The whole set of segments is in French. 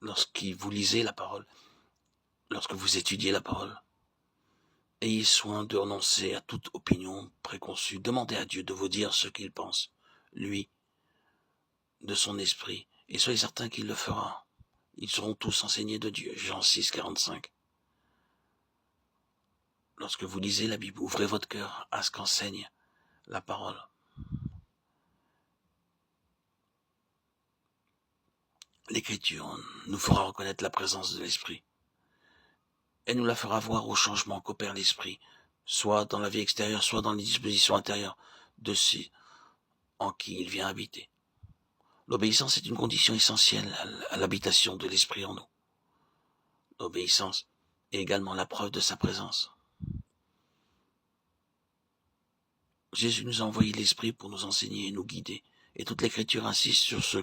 lorsque vous lisez la parole, lorsque vous étudiez la parole. Ayez soin de renoncer à toute opinion préconçue. Demandez à Dieu de vous dire ce qu'il pense, lui, de son esprit, et soyez certain qu'il le fera. Ils seront tous enseignés de Dieu. Jean 6, 45. Lorsque vous lisez la Bible, ouvrez votre cœur à ce qu'enseigne la parole. L'Écriture nous fera reconnaître la présence de l'Esprit. Elle nous la fera voir au changement qu'opère l'Esprit, soit dans la vie extérieure, soit dans les dispositions intérieures de ceux en qui il vient habiter. L'obéissance est une condition essentielle à l'habitation de l'Esprit en nous. L'obéissance est également la preuve de sa présence. Jésus nous a envoyé l'Esprit pour nous enseigner et nous guider, et toute l'Écriture insiste sur ce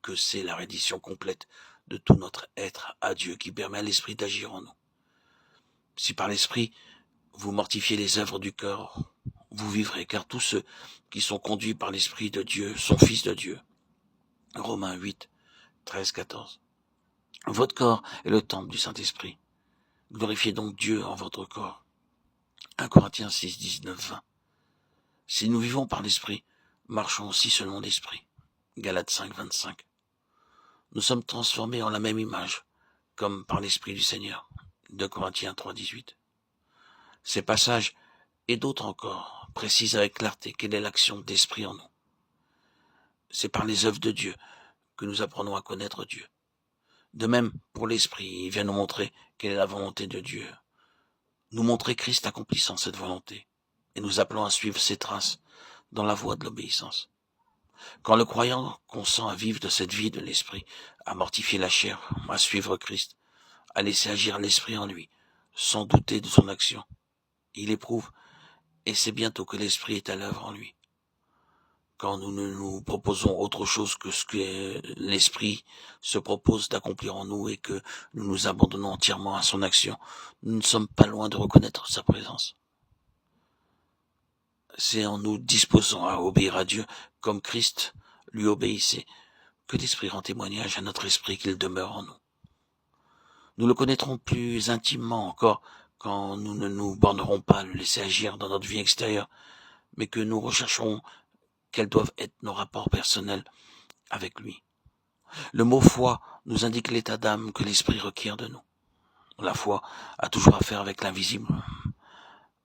que c'est la reddition complète de tout notre être à Dieu qui permet à l'Esprit d'agir en nous. Si par l'Esprit vous mortifiez les œuvres du cœur, vous vivrez, car tous ceux qui sont conduits par l'Esprit de Dieu sont fils de Dieu. Romains 8, 13, 14. Votre corps est le temple du Saint-Esprit. Glorifiez donc Dieu en votre corps. 1 Corinthiens 6, 19, 20. Si nous vivons par l'Esprit, marchons aussi selon l'Esprit. Galates 5, 25. Nous sommes transformés en la même image, comme par l'Esprit du Seigneur. 2 Corinthiens 3, 18. Ces passages, et d'autres encore, précisent avec clarté quelle est l'action d'Esprit en nous. C'est par les œuvres de Dieu que nous apprenons à connaître Dieu. De même, pour l'Esprit, il vient nous montrer quelle est la volonté de Dieu. Nous montrer Christ accomplissant cette volonté, et nous appelons à suivre ses traces dans la voie de l'obéissance. Quand le croyant consent à vivre de cette vie de l'Esprit, à mortifier la chair, à suivre Christ, à laisser agir l'Esprit en lui, sans douter de son action, il éprouve, et c'est bientôt que l'Esprit est à l'œuvre en lui. Quand nous ne nous proposons autre chose que ce que l'Esprit se propose d'accomplir en nous et que nous nous abandonnons entièrement à son action, nous ne sommes pas loin de reconnaître sa présence. C'est en nous disposant à obéir à Dieu comme Christ lui obéissait que l'Esprit rend témoignage à notre esprit qu'il demeure en nous. Nous le connaîtrons plus intimement encore quand nous ne nous bornerons pas à le laisser agir dans notre vie extérieure, mais que nous rechercherons quels doivent être nos rapports personnels avec lui. Le mot foi nous indique l'état d'âme que l'Esprit requiert de nous. La foi a toujours affaire avec l'invisible,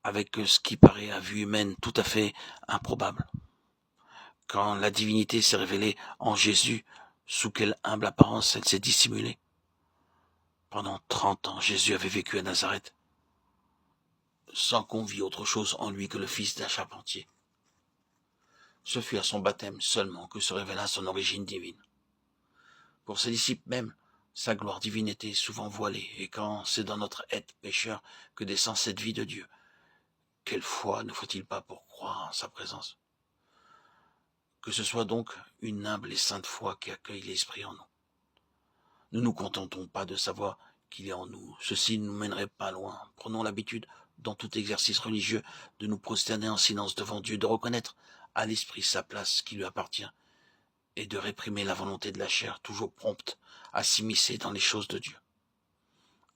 avec ce qui paraît à vue humaine tout à fait improbable. Quand la divinité s'est révélée en Jésus, sous quelle humble apparence elle s'est dissimulée. Pendant 30 ans, Jésus avait vécu à Nazareth, sans qu'on vît autre chose en lui que le fils d'un charpentier. Ce fut à son baptême seulement que se révéla son origine divine. Pour ses disciples même, sa gloire divine était souvent voilée, et quand c'est dans notre être pécheur que descend cette vie de Dieu, quelle foi ne faut-il pas pour croire en sa présence? Que ce soit donc une humble et sainte foi qui accueille l'Esprit en nous. Ne nous contentons pas de savoir qu'il est en nous, ceci ne nous mènerait pas loin. Prenons l'habitude, dans tout exercice religieux, de nous prosterner en silence devant Dieu, de reconnaître à l'Esprit sa place qui lui appartient, et de réprimer la volonté de la chair, toujours prompte à s'immiscer dans les choses de Dieu.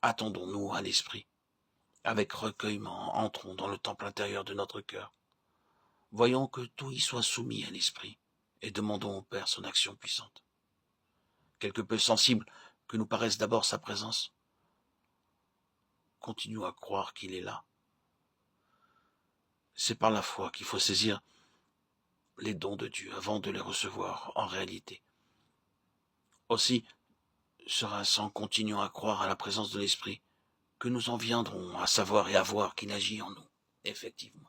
Attendons-nous à l'Esprit. Avec recueillement, entrons dans le temple intérieur de notre cœur. Voyons que tout y soit soumis à l'Esprit, et demandons au Père son action puissante. Quelque peu sensible que nous paraisse d'abord sa présence, continuons à croire qu'il est là. C'est par la foi qu'il faut saisir les dons de Dieu avant de les recevoir en réalité. Aussi, sera-ce en continuant à croire à la présence de l'Esprit que nous en viendrons à savoir et à voir qu'il agit en nous, effectivement.